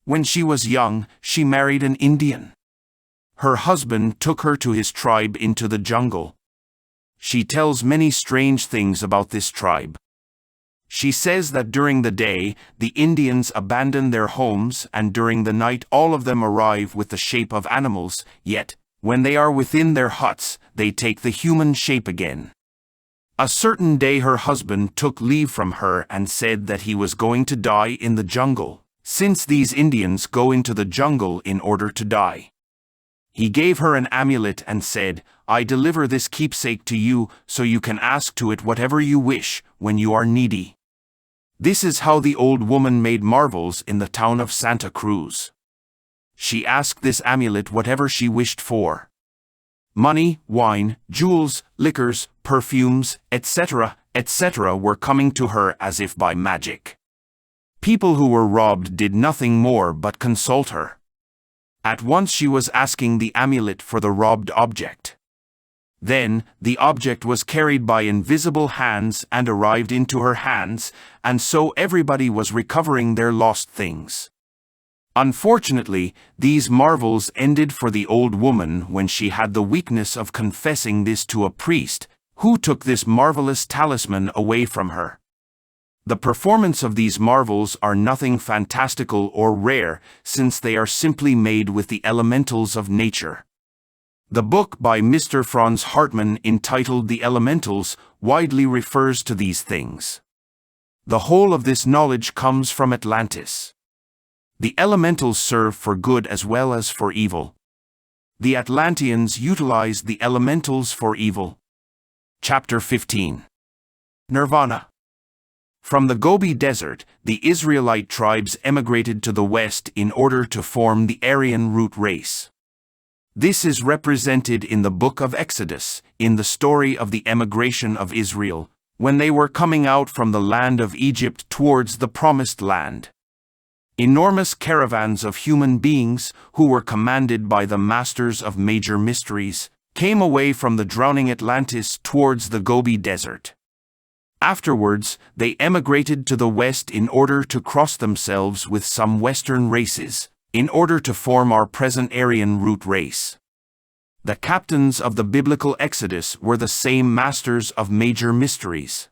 When she was young, she married an Indian. Her husband took her to his tribe into the jungle. She tells many strange things about this tribe. She says that during the day, the Indians abandon their homes, and during the night all of them arrive with the shape of animals, yet, when they are within their huts, they take the human shape again. A certain day her husband took leave from her and said that he was going to die in the jungle, since these Indians go into the jungle in order to die. He gave her an amulet and said, "I deliver this keepsake to you so you can ask to it whatever you wish when you are needy." This is how the old woman made marvels in the town of Santa Cruz. She asked this amulet whatever she wished for. Money, wine, jewels, liquors, perfumes, etc., etc. were coming to her as if by magic. People who were robbed did nothing more but consult her. At once she was asking the amulet for the robbed object. Then, the object was carried by invisible hands and arrived into her hands, and so everybody was recovering their lost things. Unfortunately, these marvels ended for the old woman when she had the weakness of confessing this to a priest, who took this marvelous talisman away from her. The performance of these marvels are nothing fantastical or rare, since they are simply made with the elementals of nature. The book by Mr. Franz Hartmann entitled The Elementals widely refers to these things. The whole of this knowledge comes from Atlantis. The elementals serve for good as well as for evil. The Atlanteans utilized the elementals for evil. Chapter 15. Nirvana. From the Gobi Desert, the Israelite tribes emigrated to the west in order to form the Aryan root race. This is represented in the book of Exodus, in the story of the emigration of Israel, when they were coming out from the land of Egypt towards the promised land. Enormous caravans of human beings, who were commanded by the masters of major mysteries, came away from the drowning Atlantis towards the Gobi Desert. Afterwards, they emigrated to the west in order to cross themselves with some Western races, in order to form our present Aryan root race. The captains of the biblical Exodus were the same masters of major mysteries.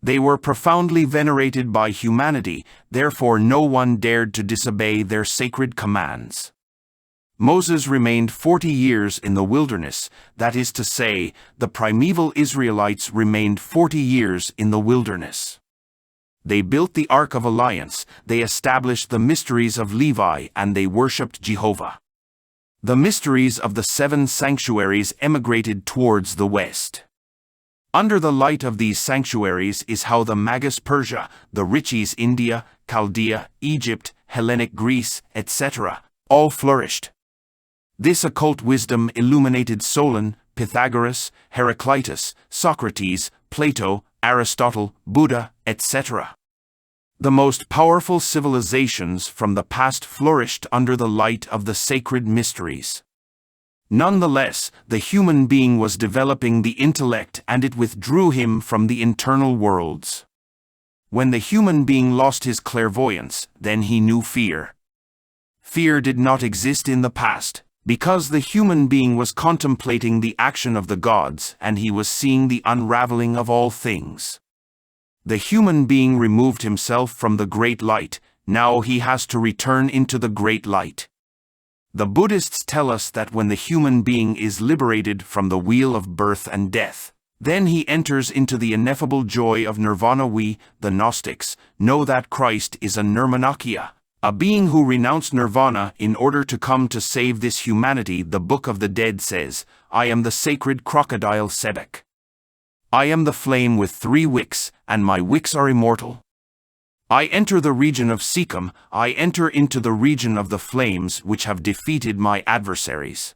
They were profoundly venerated by humanity, therefore no one dared to disobey their sacred commands. Moses remained 40 years in the wilderness, that is to say, the primeval Israelites remained 40 years in the wilderness. They built the Ark of Alliance, they established the mysteries of Levi, and they worshipped Jehovah. The mysteries of the 7 sanctuaries emigrated towards the west. Under the light of these sanctuaries is how the Magus Persia, the Riches India, Chaldea, Egypt, Hellenic Greece, etc., all flourished. This occult wisdom illuminated Solon, Pythagoras, Heraclitus, Socrates, Plato, Aristotle, Buddha, etc. The most powerful civilizations from the past flourished under the light of the sacred mysteries. Nonetheless, the human being was developing the intellect, and it withdrew him from the internal worlds. When the human being lost his clairvoyance, then he knew fear. Fear did not exist in the past, because the human being was contemplating the action of the gods, and he was seeing the unraveling of all things. The human being removed himself from the great light, now he has to return into the great light. The Buddhists tell us that when the human being is liberated from the wheel of birth and death, then he enters into the ineffable joy of nirvana. We, the Gnostics, know that Christ is a Nirmanakya, a being who renounced nirvana in order to come to save this humanity. The Book of the Dead says, "I am the sacred crocodile Sebek. I am the flame with 3 wicks, and my wicks are immortal. I enter the region of Sikkim, I enter into the region of the flames which have defeated my adversaries."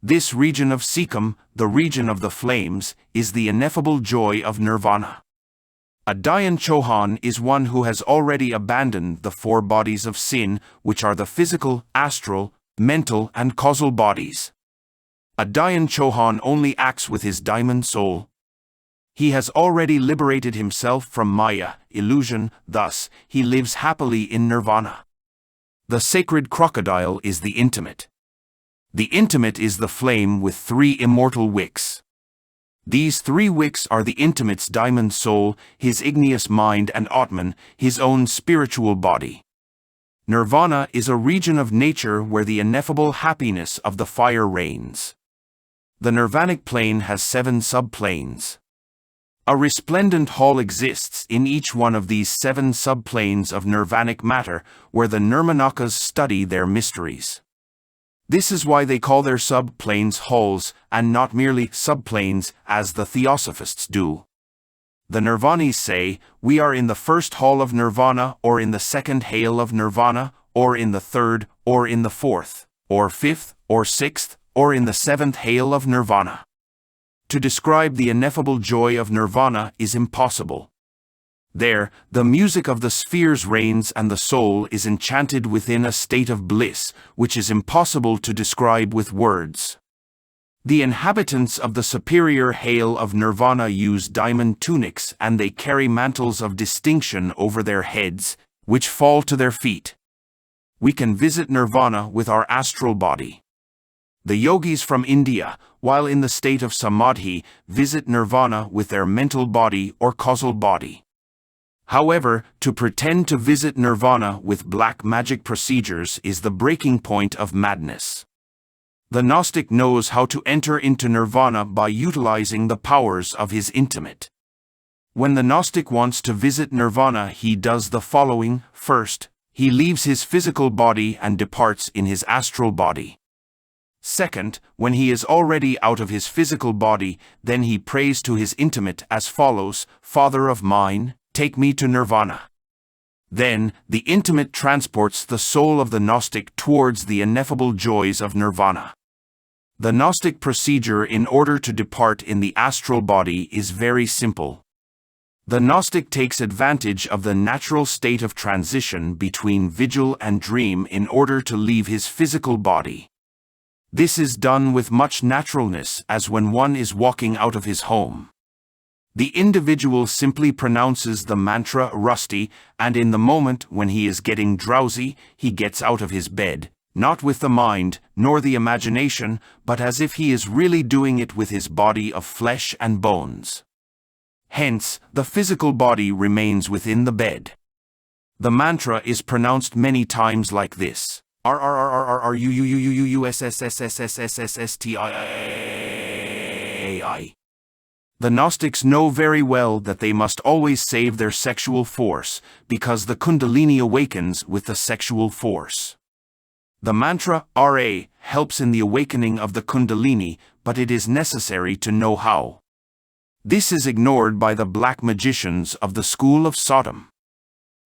This region of Sikkim, the region of the flames, is the ineffable joy of nirvana. A Dayan Chohan is one who has already abandoned the 4 bodies of sin, which are the physical, astral, mental, and causal bodies. A Dayan Chohan only acts with his diamond soul. He has already liberated himself from Maya, illusion, thus, he lives happily in nirvana. The sacred crocodile is the intimate. The intimate is the flame with 3 immortal wicks. These 3 wicks are the intimate's diamond soul, his igneous mind, and Atman, his own spiritual body. Nirvana is a region of nature where the ineffable happiness of the fire reigns. The nirvanic plane has 7 subplanes. A resplendent hall exists in each one of these 7 subplanes of nirvanic matter, where the Nirmanakas study their mysteries. This is why they call their subplanes halls, and not merely subplanes, as the Theosophists do. The Nirvanis say, we are in the first hall of nirvana, or in the second hail of nirvana, or in the third, or in the fourth, or fifth, or sixth, or in the 7th hail of nirvana. To describe the ineffable joy of nirvana is impossible. There, the music of the spheres reigns and the soul is enchanted within a state of bliss, which is impossible to describe with words. The inhabitants of the superior hail of nirvana use diamond tunics and they carry mantles of distinction over their heads, which fall to their feet. We can visit nirvana with our astral body. The yogis from India, while in the state of samadhi, visit nirvana with their mental body or causal body. However, to pretend to visit nirvana with black magic procedures is the breaking point of madness. The Gnostic knows how to enter into nirvana by utilizing the powers of his intimate. When the Gnostic wants to visit nirvana, he does the following. First, he leaves his physical body and departs in his astral body. Second, when he is already out of his physical body, then he prays to his intimate as follows: Father of mine, take me to nirvana. Then, the intimate transports the soul of the Gnostic towards the ineffable joys of nirvana. The Gnostic procedure in order to depart in the astral body is very simple. The Gnostic takes advantage of the natural state of transition between vigil and dream in order to leave his physical body. This is done with much naturalness, as when one is walking out of his home. The individual simply pronounces the mantra Rusty, and in the moment when he is getting drowsy, he gets out of his bed, not with the mind, nor the imagination, but as if he is really doing it with his body of flesh and bones. Hence, the physical body remains within the bed. The mantra is pronounced many times like this: RRRRRUUUUUSSSSSSSTI. The Gnostics know very well that they must always save their sexual force, because the Kundalini awakens with the sexual force. The mantra RA helps in the awakening of the Kundalini, but it is necessary to know how. This is ignored by the black magicians of the school of Sodom.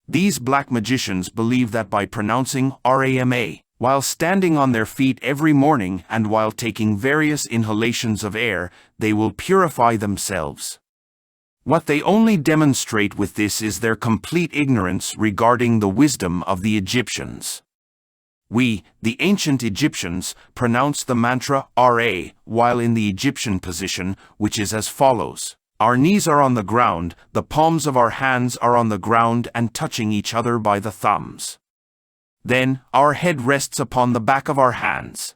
These black magicians believe that by pronouncing RAMA, while standing on their feet every morning and while taking various inhalations of air, they will purify themselves. What they only demonstrate with this is their complete ignorance regarding the wisdom of the Egyptians. We, the ancient Egyptians, pronounce the mantra RA while in the Egyptian position, which is as follows: our knees are on the ground, the palms of our hands are on the ground and touching each other by the thumbs. Then, our head rests upon the back of our hands.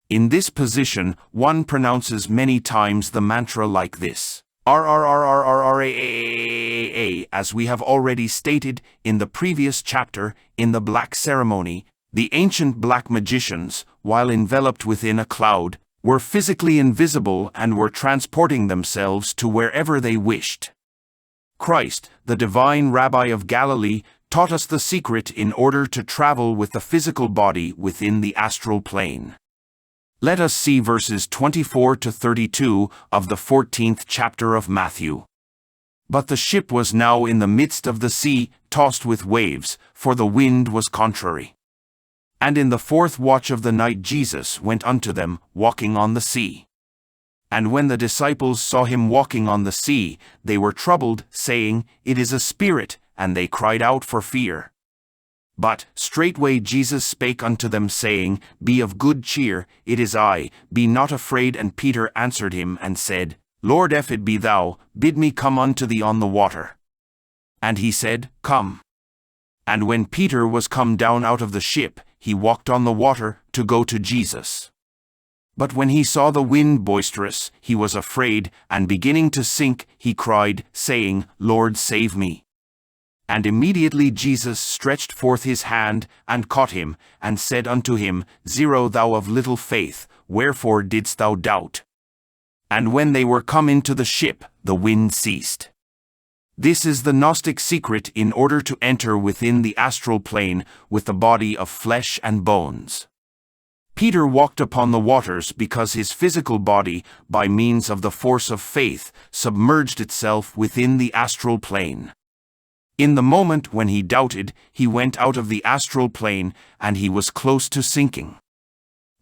In this position, one pronounces many times the mantra like this: RRRRRRAAAAA. As we have already stated in the previous chapter, in the black ceremony, the ancient black magicians, while enveloped within a cloud, were physically invisible and were transporting themselves to wherever they wished. Christ, the divine Rabbi of Galilee, taught us the secret in order to travel with the physical body within the astral plane. Let us see verses 24 to 32 of the 14th chapter of Matthew. But the ship was now in the midst of the sea, tossed with waves, for the wind was contrary. And in the 4th watch of the night Jesus went unto them, walking on the sea. And when the disciples saw him walking on the sea, they were troubled, saying, It is a spirit, and they cried out for fear. But straightway Jesus spake unto them, saying, Be of good cheer, it is I, be not afraid. And Peter answered him and said, Lord, if it be thou, bid me come unto thee on the water. And he said, Come. And when Peter was come down out of the ship, he walked on the water to go to Jesus. But when he saw the wind boisterous, he was afraid, and beginning to sink, he cried, saying, Lord, save me. And immediately Jesus stretched forth his hand, and caught him, and said unto him, Zero, thou of little faith, wherefore didst thou doubt? And when they were come into the ship, the wind ceased. This is the Gnostic secret in order to enter within the astral plane with the body of flesh and bones. Peter walked upon the waters because his physical body, by means of the force of faith, submerged itself within the astral plane. In the moment when he doubted, he went out of the astral plane, and he was close to sinking.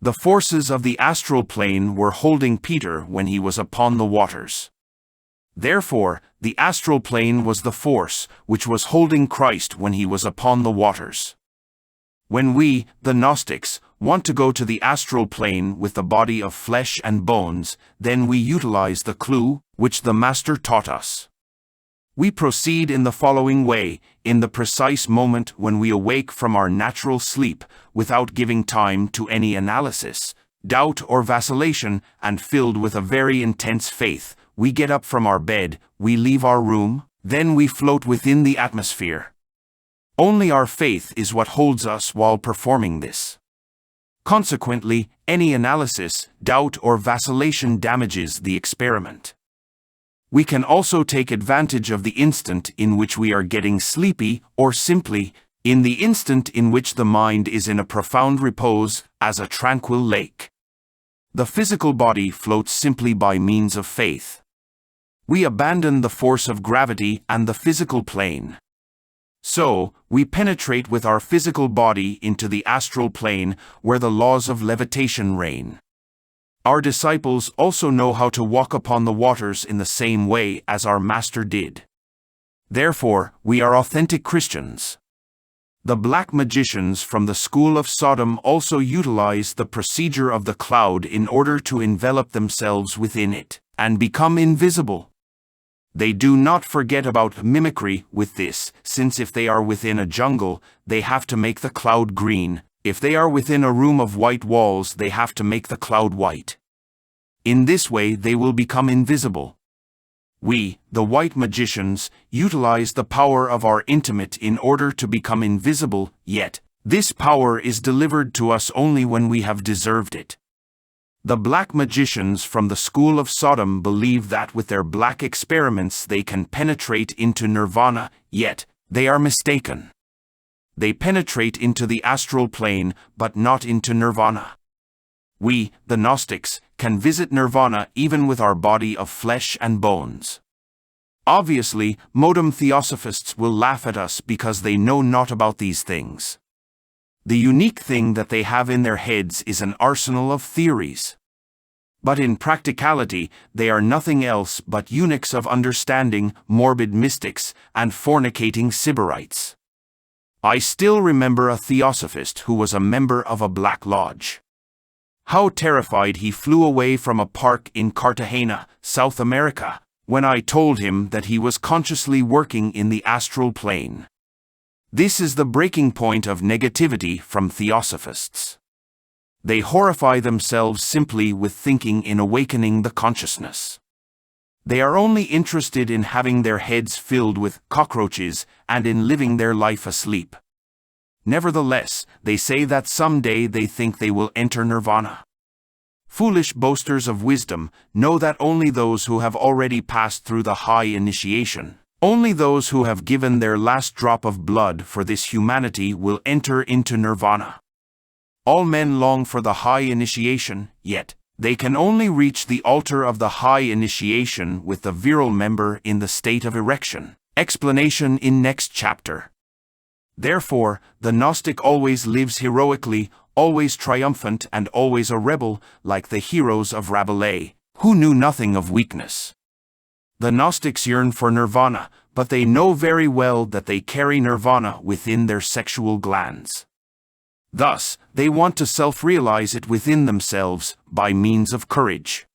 The forces of the astral plane were holding Peter when he was upon the waters. Therefore, the astral plane was the force which was holding Christ when he was upon the waters. When we, the Gnostics, want to go to the astral plane with the body of flesh and bones, then we utilize the clue which the Master taught us. We proceed in the following way, in the precise moment when we awake from our natural sleep, without giving time to any analysis, doubt or vacillation, and filled with a very intense faith, we get up from our bed, we leave our room, then we float within the atmosphere. Only our faith is what holds us while performing this. Consequently, any analysis, doubt or vacillation damages the experiment. We can also take advantage of the instant in which we are getting sleepy, or simply, in the instant in which the mind is in a profound repose, as a tranquil lake. The physical body floats simply by means of faith. We abandon the force of gravity and the physical plane. So, we penetrate with our physical body into the astral plane where the laws of levitation reign. Our disciples also know how to walk upon the waters in the same way as our Master did. Therefore, we are authentic Christians. The black magicians from the school of Sodom also utilize the procedure of the cloud in order to envelop themselves within it and become invisible. They do not forget about mimicry with this, since if they are within a jungle, they have to make the cloud green. If they are within a room of white walls, they have to make the cloud white. In this way they will become invisible. We, the white magicians, utilize the power of our intimate in order to become invisible, yet, this power is delivered to us only when we have deserved it. The black magicians from the school of Sodom believe that with their black experiments they can penetrate into nirvana, yet, they are mistaken. They penetrate into the astral plane, but not into nirvana. We, the Gnostics, can visit nirvana even with our body of flesh and bones. Obviously, modem theosophists will laugh at us because they know not about these things. The unique thing that they have in their heads is an arsenal of theories. But in practicality, they are nothing else but eunuchs of understanding, morbid mystics, and fornicating sybarites. I still remember a theosophist who was a member of a black lodge. How terrified he flew away from a park in Cartagena, South America, when I told him that he was consciously working in the astral plane. This is the breaking point of negativity from theosophists. They horrify themselves simply with thinking in awakening the consciousness. They are only interested in having their heads filled with cockroaches and in living their life asleep. Nevertheless, they say that someday they think they will enter nirvana. Foolish boasters of wisdom know that only those who have already passed through the high initiation, only those who have given their last drop of blood for this humanity will enter into nirvana. All men long for the high initiation, yet they can only reach the altar of the high initiation with the virile member in the state of erection. Explanation in next chapter. Therefore, the Gnostic always lives heroically, always triumphant and always a rebel, like the heroes of Rabelais, who knew nothing of weakness. The Gnostics yearn for nirvana, but they know very well that they carry nirvana within their sexual glands. Thus, they want to self-realize it within themselves by means of courage.